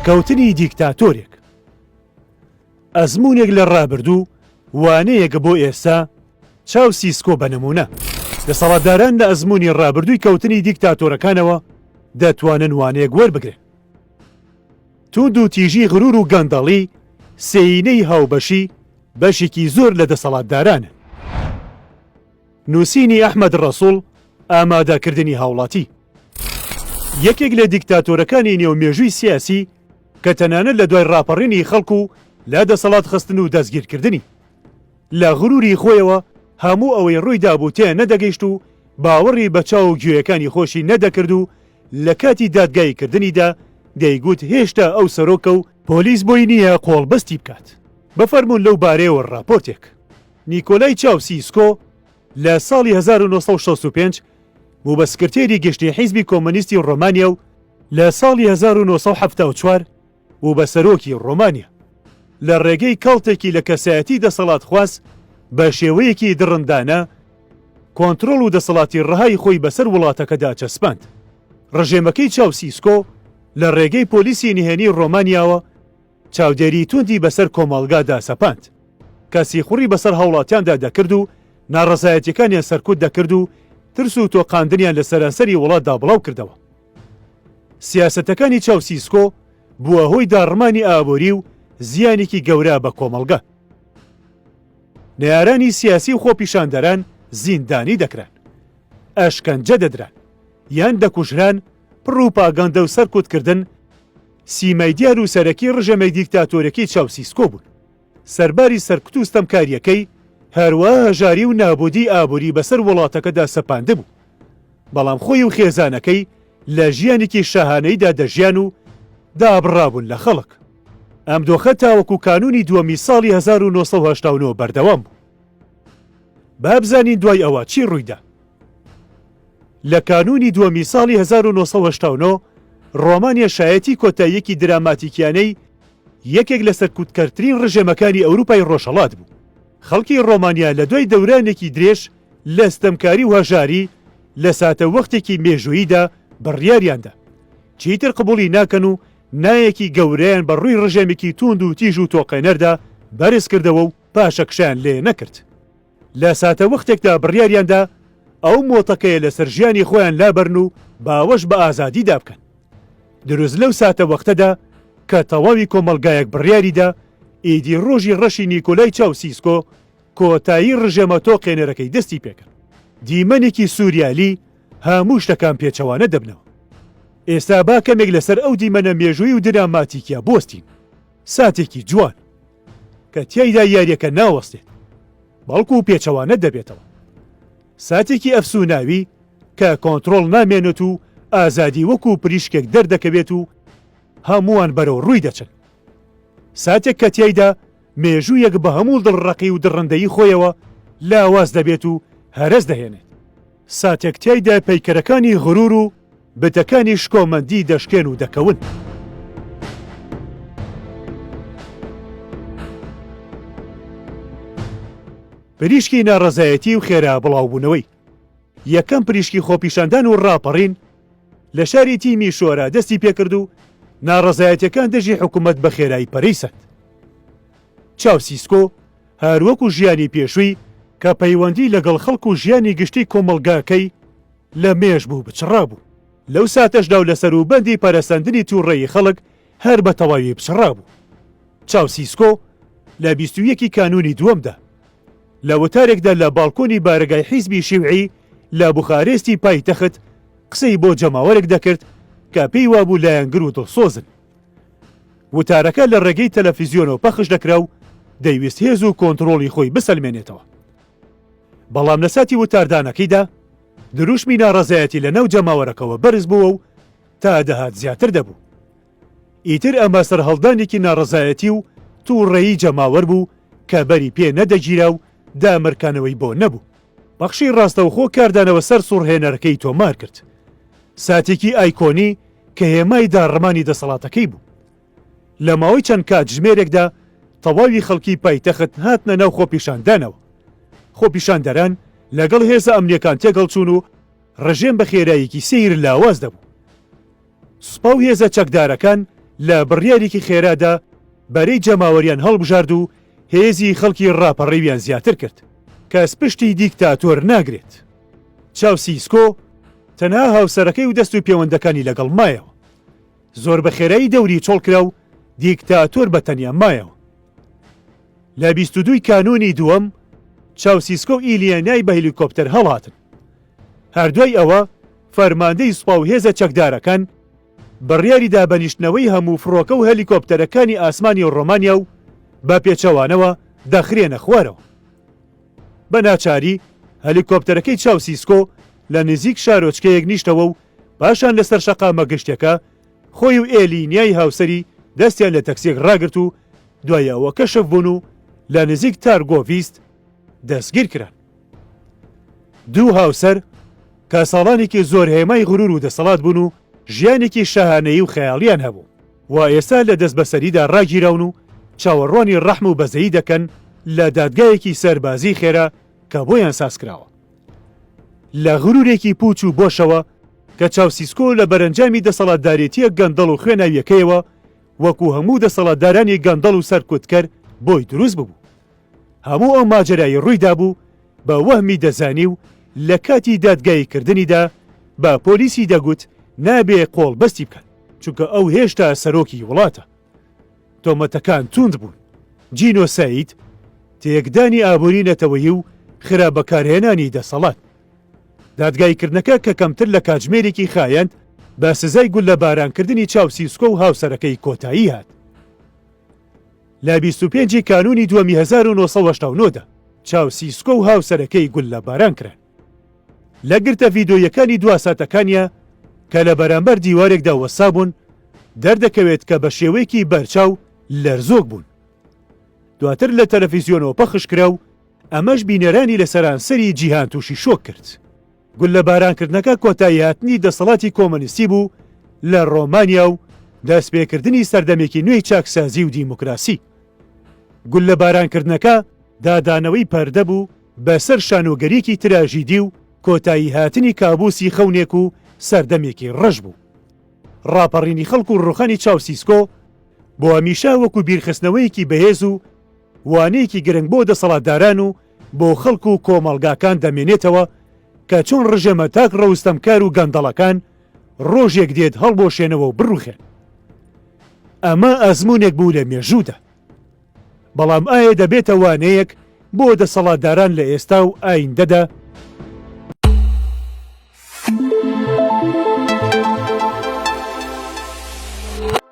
کەوتنی دیکتاتۆرێک. ئەزمونێک لە ڕابردوو وانەیەکە بۆ ئێستا چاو سیسکۆ بەنمونە. دەسەڵاتداران لە ئەزمموی ڕابردووی کەوتنی دیکتاتۆرەکانەوە دەتوانن وانەیەک وەربگرن. توند و تیژی غرور و گەندەڵی سێینەی هاوبەشی بەشێکی زۆر لە دەسەڵاتدارانە. نووسینی ئەحمەد ڕەسوڵ ئامادەکردنی هاوڵاتی. یەکێک لە دیکتاتۆرەکانی نێومێژووی سیاسی کە تەنانەت لە دوای ڕاپەڕینی خەڵکو و لا دەسەڵات خستن و دەستگیرکردنی لە غروری خۆیەوە هەموو ئەوەی ڕووی دابوو تێ نەدەگەیشت و باوەڕی بە چاو و گوێیەکانی خۆشی نەدەکرد و لە کاتی دادگایکردنیدا دەیگوت هێشتا ئەو سەرۆکە و پۆلیس بۆی نییە قۆڵبەستی بکات. بەفەرمونون لەو بارەیەوە ڕاپۆرتێک. نیکۆلای چاوسیسکۆ لە ساڵی 1965 بوو بە سکرتێری گشتی حیزبی کۆمۆنیستی ڕۆمانیا و لە ساڵی 1974 بوو بە سەرۆکی ڕۆمانیا. لە ڕێگەی کاڵتێکی لە کەسایەتی دەسەڵات خواست بە شێوەیەکی دڕندانە کۆنتڕۆڵ و دەسەڵاتی ڕەهای خۆی بەسەر وڵاتەکەدا چەسپاند. ڕژێمەکەی چاوسیسکۆ لە ڕێگەی پۆلیسی نهێنی ڕۆمانیاوە چاودێری توندی بەسەر کۆمەڵگادا سەپاند. کەسی خوڕی بەسەر هاوڵاتیاندا دەکرد و ناڕەزایەتیەکانیان سەرکوت دەکرد و ترس و تۆقاندنیان لە سەرانسەری وڵاتدا بڵاو کردەوە. سیاسەتەکانی چاوسیسکۆ بووە هۆی داڕمانی ئابووری و زیانێکی گەورە بە کۆمەڵگە. نەیارانی سیاسی و خۆپیشاندەران زیندانی دەکران، ئەشکەنجە دەدران، یان دەکوژران. پڕوپاگەندە و سەرکوتکردن سیمای دیار و سەرەکی ڕژەمەی دیکتاتۆرەکەی چاوسیسکۆ بوون. سەرباری سەرکوت و ستەمکاریەکەی هەروەها هەژاری و نابودی ئابووری بەسەر وڵاتەکەدا سەپاندە بوو. بەڵام خۆی و خێزانەکەی لە ژیانێکی شاهانەیدا دەژیان و دابڕابوون لە خەڵک. ئەم دۆخە تاوەکو کانونی دووەمی ساڵی 1970 بەردەوام بوو. بابزانین دوای ئەوە چی ڕوویدا. لە کانونی دووەمی ساڵی 1970 ڕۆمانیا شایەتی کۆتاییەکی دراماتیکیانەی یەکێک لە سەرکوتکەرترین ڕژێمەکانی ئەوروپای ڕۆژهەڵات بوو. خەڵکی ڕۆمانیا لە دوای دەورانێکی درێژ لە ستەمکاری و هەژاری لە ساتە وەختێکی مێژووییدا بڕیاریاندا چیتر قبوڵی ناکەن و نایەکی گەورەیان بە ڕووی ڕژێمێکی توند و تیژ و تۆقێنەردا بەرز کردەوە و پاشەکشیان لێ نەکرد. لە ساتە وەختێکدا بڕیاریاندا ئەو مۆتەکەیە لەسەر ژیانی خۆیان لابەرن و باوەش بە ئازادیدا بکەن. دروست لەو ساتە وەختەدا کە تەواوی کۆمەلگایەک بڕیاریدا ئیدی ڕۆژی ڕەشی نیکۆلای چاوسیسکۆ کۆتایی ڕژێمە تۆقێنەرەکەی دەستی پێکرد. دیمەنێکی سووریالی هەموو شتەکان پێچەوانە دەبنەوە. ئێستا با کەمێک لەسەر ئەو دیمەنە مێژووی و دراماتیکیا بۆستین. ساتێکی جوان کە تیایدا یاریەکە ناوەستێت بەڵکو و پێچەوانە دەبێتەوە. ساتێکی ئەفسوناوی کە کۆنتڕۆڵ نامێنێت و ئازادی وەکو پریشکێک دەردەکەوێت و هەمووان بەرەو ڕووی دەچن. ساتێک کە تیایدا مێژوویەک بە هەموو دڵڕەقی و دڕندەیی خۆیەوە لاواز دەبێت و هەرەس دەهێنێت. ساتێک تیایدا پەیکەرەکانی غرور و بتەکانی شکۆمەندی دەشکێن و دەکەون. پریشکی ناڕەزایەتی و خێرا بڵاوبوونەوەی. یەکەم پریشکی خۆپیشاندان و ڕاپەڕین لە شاری تیمی شۆرا دەستی پێکرد و ناڕەزایەتیەکان دژی حکوومەت بە خێرایی پەرەیسەند. چاوسیسکۆ هەروەکو ژیانی پێشووی کە پەیوەندی لەگەڵ خەڵک و ژیانی گشتی کۆمەڵگاکەی لە مێژ بوو بچڕابوو. لەو ساتەشدا و لە سەروبەندی پەرەسەندنی تووڕێی خەڵک هەر بە تەواوی بچڕابوو. چاوسیسکۆ لە 21 کانونی دووەمدا لە وتارێکدا لە باڵکۆنی بارگای حیزبی شیوعی لە بوخارێستی پایتەخت قسەی بۆ جەماوەرێک دەکرد کە پێی وابوو لایەنگر و دڵسۆزن. وتارەکە لە ڕێگەی تەلەڤیزیۆنەوە پەخش دەکرا و دەیویست هێز و کۆنتڕۆڵی خۆی بسەلمێنێتەوە. بەڵام لە ساتی وتاردانەکەیدا دروشمی ناڕەزایەتی لە نەو جەماوەرەکەوە بەرز بووە و تا دەهات زیاتر دەبوو. ئیتر ئەمە سەرهەڵدانێکی ناڕەزایەتی و تووڕێیی جەماوەر بوو کە بەری پێ نەدەگیرا و دامرکانەوەی بۆ نەبوو. بەخشی ڕاستەوخۆ کاردانەوە سەر سوڕهێنەرەکەی تۆمار کرد. ساتێکی ئایکۆنی کە هێمای داڕمانی دەسەڵاتەکەی بوو. لە ماوەی چەند کات ژمێرێکدا تەواوی خەڵکی پایتەخت هاتنە ناو خۆپیشاندانەوە. خۆپیشاندەران لەگەڵ هێزە ئەمنیەکان تێگەڵ چوون و ڕژێم بە خێراییەکی سیر لاواز دەبوو. سوپا و هێزە چەکدارەکان لە بڕیارێکی خێرادا بەرەی جەماوەریان هەڵبژارد و هێزی خەڵکی ڕاپەڕێویان زیاتر کرد کەس پشتی دیکتاتۆر ناگرێت. چاوسیسکۆ تەنها هاوسەرەکەی و دەست و پەیوەندەکانی لەگەڵ مایەوە. زۆر بە خێرایی دەوری چۆڵکرا و دیکتاتۆر بەتەنیا مایەوە. لە 22 کانونی دووەم چاوسیسکۆ و ئیلیانای بە هێلیکۆپتەر هەڵهاتن. هەردوای ئەوە فەرماندەی سوپا و هێزە چەکدارەکان بڕیاری دابەنیشتنەوەی هەموو فڕۆکە و هەلیکۆپتەرەکانی ئاسمانی ڕۆمانیا و بە پێچەوانەوە دەخرێنە خوارەوە. بە ناچاری هەلیکۆپتەرەکەی چاوسیسکۆ لە نزیک شارۆچکەیەک نیشتەوە و پاشان لەسەر شەقامە گشتەکە خۆی و ئێلینیای هاوسەری دەستیان لە تەکسیەک ڕاگرت و دوایەوە کەشف بوون و لە نزیک تارگۆڤیست دەستگیر کران. دوو هاوسەر کە ساڵانێکی زۆر هێمای غرور و دەسەڵات بوون و ژیانێکی شەهانەیی و خەیاڵیان هەبوو و ئێستا لە دەست بەسەریدا ڕاگیراون و چاوەڕوانی ڕەحم و بەزەیی دەکەن لە دادگایەکی سەربازی خێرا کە بۆیان سازکراوە. لە غرورێکی پوچ و بۆشەوە کە چاوسیسکۆ لە بەرەنجامی دەسەڵاتدارێتیە گەندەڵ و خوێناویەکەیەوە وەکو هەموو دەسەڵاتدارانی گەندەڵ و سەرکوتکەر بۆی دروست ببوو. هەموو ئەو ماجرایی ڕوویدا بوو بە وەهمی دەزانی و لە کاتی دادگاییکردنیدا بە پۆلیسی دەگوت نابێ قۆڵ بەستی بکەن چونکە ئەو هێشتا سەرۆکی وڵاتە. تۆمەتەکان توند بوون. جینۆساید تێکدانی ئابووری نەتەوەیی و خراپبەکارهێنانی دەسەڵات. دادگاییکردنەکە کە کەمتر لە کاتژمێرێکی خایەند بە سزای گول لە بارانکردنی چاوسیسکۆ و هاوسەرەکەی کۆتایی هات. لە 25 کانونی 1970دا چاوسیسکۆ و هاوسەرەکەی گول لە باران کران. لە گرتە ڤیدۆیەکانی دواساتەکانیە کە لە بەرامبەر دیوارێکدا وەسا بوون دەردەکەوێت کە بە شێوەیەکی بەرچاو لەرزۆک بوون. دواتر لە تەلەڤیزیۆنەوە پەخشکرا و ئەمەش بینەرانی لە سەرانسەری جیهان تووشی شۆک کرد. گول لە بارانکردنەکە کۆتایی هاتنی دەسەڵاتی کۆمۆنیستی بوو لە ڕۆمانیا و دەستپێکردنی سەردەمێکی نوێی چاکسازی و دیموکراسی. گول لە بارانکردنەکە دادانەوەی پەردە بوو بەسەر شانۆگەریەکی تراژیدی و کۆتایی هاتنی کابوسی خەونێک و سەردەمێکی ڕەش بوو. ڕاپەڕینی خەڵک و ڕوخانی چاوسیسکۆ بۆ هەمیشە وەکو بیرخستنەوەیەکی بەهێز و وانەیەکی گرنگ بۆ دەسەڵاتداران و بۆ خەڵک و کۆمەڵگاکان دەمێنێتەوە کە چۆن ڕژێمە تاک ڕەوستەمکار و گەندەڵەکان ڕۆژێک دێت هەڵبۆشێنەوە و بڕوخێن. ئەمە ئەزموونێک بوو لە مێژوودا. بەڵام ئایا دەبێتە وانەیەک بۆ دەسەڵاتداران لە ئێستا و ئایندەدا